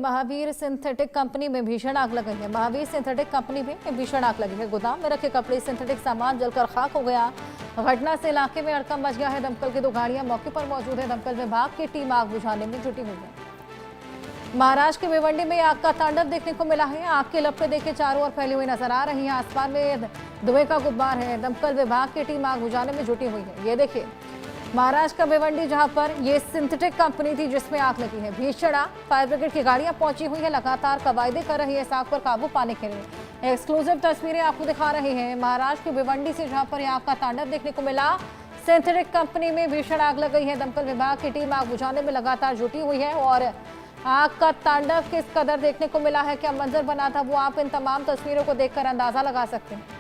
Mahavir synthetic company में भीषण आग लग गई है। महावीर सिंथेटिक कंपनी में भीषण आग लगी है। गोदाम में रखे कपड़े सिंथेटिक सामान जलकर खाक हो गया। घटना से इलाके में हड़कंप मच गया है। दमकल की 2 गाड़ियां मौके पर मौजूद है। दमकल विभाग की टीम आग बुझाने में जुटी हुई है। महाराष्ट्र के भिवंडी में आग का तांडव देखने को मिला है। आग के लपटें देखे चारों ओर फैली हुई नजर आ रही है। आसमान में धुएं का गुब्बार है। दमकल विभाग की टीम आग बुझाने में जुटी हुई है। ये देखिए महाराष्ट्र का भिवंडी, जहां पर ये सिंथेटिक कंपनी थी जिसमें आग लगी है। भीषण आग, फायर ब्रिगेड की गाड़ियां पहुंची हुई है। लगातार कवायदे कर रही है इस आग पर काबू पाने के लिए। एक्सक्लूसिव तस्वीरें आपको दिखा रहे हैं महाराष्ट्र की भिवंडी से, जहां पर आग का तांडव देखने को मिला। सिंथेटिक कंपनी में भीषण आग लग गई है। दमकल विभाग की टीम आग बुझाने में लगातार जुटी हुई है और आग का तांडव किस कदर देखने को मिला है, क्या मंजर बना था, वो आप इन तमाम तस्वीरों को देखकर अंदाजा लगा सकते हैं।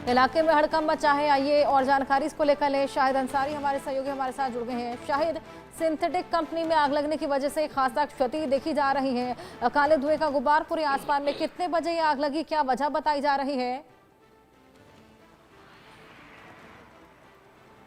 इलाके में हड़कंप मचा है। आइए और जानकारी इसको लेकर ले। शाहिद अंसारी हमारे सहयोगी हमारे साथ जुड़ गए हैं। शाहिद, सिंथेटिक कंपनी में आग लगने की वजह से खासा क्षति देखी जा रही है। काले धुएं का गुब्बार पूरे आसमान में। कितने बजे ये आग लगी, क्या वजह बताई जा रही है?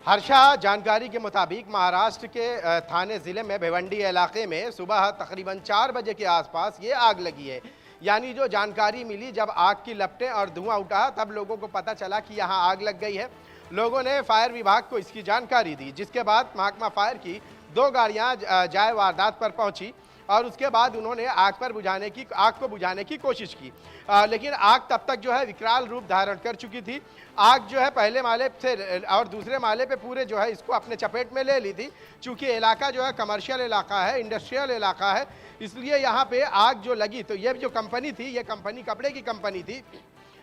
हर्षा, जानकारी के मुताबिक महाराष्ट्र के थाने जिले में भिवंडी इलाके में सुबह तकरीबन 4 बजे के आसपास ये आग लगी है। यानी जो जानकारी मिली, जब आग की लपटें और धुआं उठा तब लोगों को पता चला कि यहाँ आग लग गई है। लोगों ने फायर विभाग को इसकी जानकारी दी, जिसके बाद महकमा फायर की 2 गाड़ियाँ जाए वारदात पर पहुँची और उसके बाद उन्होंने आग को बुझाने की कोशिश की। लेकिन आग तब तक जो है विकराल रूप धारण कर चुकी थी। आग जो है पहले माले से और दूसरे माले पे पूरे जो है इसको अपने चपेट में ले ली थी। चूँकि इलाका जो है कमर्शियल इलाका है, इंडस्ट्रियल इलाका है, इसलिए यहाँ पे आग जो लगी, तो ये जो कंपनी थी, ये कंपनी कपड़े की कंपनी थी।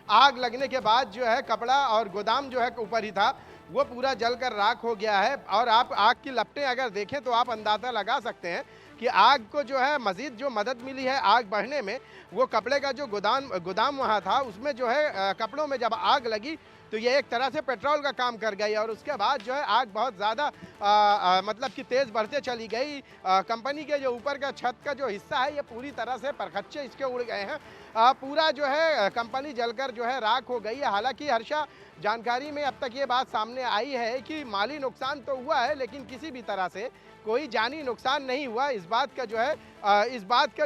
आग लगने के बाद जो है कपड़ा और गोदाम जो है ऊपर ही था, वो पूरा जलकर राख हो गया है। और आप आग की लपटें अगर देखें तो आप अंदाज़ा लगा सकते हैं कि आग को जो है मज़ीद जो मदद मिली है आग बढ़ने में, वो कपड़े का जो गोदाम वहाँ था, उसमें जो है कपड़ों में जब आग लगी तो ये एक तरह से पेट्रोल का काम कर गई और उसके बाद जो है आग बहुत ज़्यादा मतलब कि तेज़ बढ़ते चली गई। कंपनी के जो ऊपर का छत का जो हिस्सा है, ये पूरी तरह से परखच्चे इसके उड़ गए हैं। पूरा जो है कंपनी जलकर जो है राख हो गई है। हालांकि हर्षा, जानकारी में अब तक ये बात सामने आई है कि माली नुकसान तो हुआ है, लेकिन किसी भी तरह से कोई जानी नुकसान नहीं हुआ। इस बात का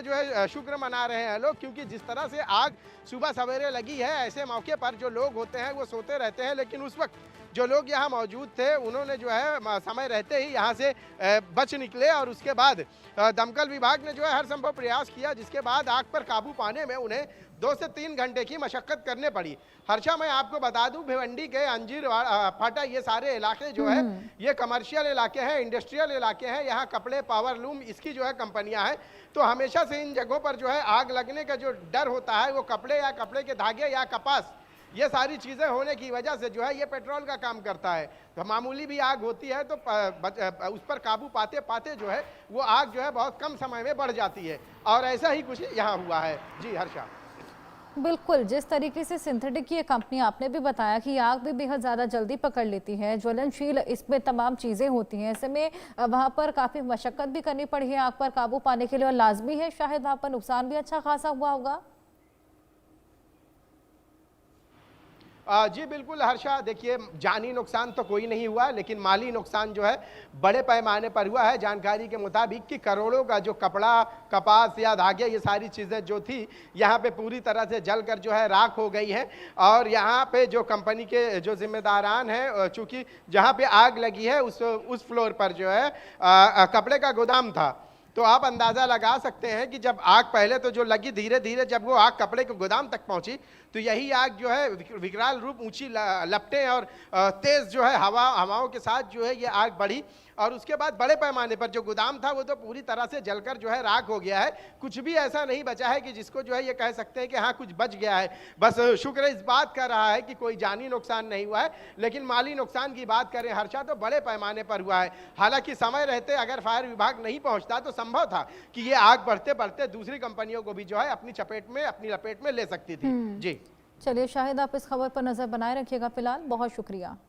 जो है शुक्र मना रहे हैं लोग, क्योंकि जिस तरह से आग सुबह सवेरे लगी है, ऐसे मौके पर जो लोग होते हैं वो सोते रहते हैं, लेकिन उस वक्त जो लोग यहाँ मौजूद थे उन्होंने जो है समय रहते ही यहाँ से बच निकले और उसके बाद दमकल विभाग ने जो है हर संभव प्रयास किया, जिसके बाद आग पर काबू पाने में उन्हें 2 से 3 घंटे की मशक्कत करने पड़ी। हर्षा, मैं आपको बता दूं, भिवंडी के अंजीर फाटा, ये सारे इलाके जो है ये कमर्शियल इलाके हैं, इंडस्ट्रियल इलाके हैं। यहाँ कपड़े, पावर लूम, इसकी जो है कंपनियां हैं। तो हमेशा से इन जगहों पर जो है आग लगने का जो डर होता है, वो कपड़े या कपड़े के धागे या कपास, ये सारी चीज़ें होने की वजह से जो है ये पेट्रोल का काम करता है। तो मामूली भी आग होती है तो उस पर काबू पाते पाते जो है वो आग जो है बहुत कम समय में बढ़ जाती है और ऐसा ही कुछ यहाँ हुआ है। जी हर्षा। बिल्कुल, जिस तरीके से सिंथेटिक की ये कंपनी, आपने भी बताया कि आग भी बेहद ज़्यादा जल्दी पकड़ लेती है, ज्वलनशील इसमें तमाम चीज़ें होती हैं। ऐसे में वहाँ पर काफ़ी मशक्क़त भी करनी पड़ी है आग पर काबू पाने के लिए और लाजमी है शायद वहाँ पर नुकसान भी अच्छा खासा हुआ होगा। जी बिल्कुल हर्षा, देखिए जानी नुकसान तो कोई नहीं हुआ, लेकिन माली नुकसान जो है बड़े पैमाने पर हुआ है। जानकारी के मुताबिक कि करोड़ों का जो कपड़ा, कपास या धागे, ये सारी चीज़ें जो थी यहाँ पे पूरी तरह से जलकर जो है राख हो गई है। और यहाँ पे जो कंपनी के जो जिम्मेदारान हैं, चूँकि जहाँ पे आग लगी है उस फ्लोर पर जो है कपड़े का गोदाम था, तो आप अंदाज़ा लगा सकते हैं कि जब आग पहले तो जो लगी, धीरे धीरे जब वो आग कपड़े के गोदाम तक पहुंची तो यही आग जो है विकराल रूप, ऊंची लपटें और तेज़ जो है हवाओं के साथ जो है ये आग बढ़ी और उसके बाद बड़े पैमाने पर जो गोदाम था वो तो पूरी तरह से जलकर जो है राख हो गया है। कुछ भी ऐसा नहीं बचा है कि जिसको जो है ये कह सकते हैं कि हाँ कुछ बच गया है। बस शुक्र इस बात का रहा है कि कोई जानी नुकसान नहीं हुआ है, लेकिन माली नुकसान की बात करें हर्षा तो बड़े पैमाने पर हुआ है। हालांकि समय रहते अगर फायर विभाग नहीं पहुंचता तो संभव था कि ये आग बढ़ते बढ़ते दूसरी कंपनियों को भी जो है अपनी लपेट में ले सकती थी। जी चलिए शाहिद, आप इस खबर पर नजर बनाए रखिएगा। फिलहाल बहुत शुक्रिया।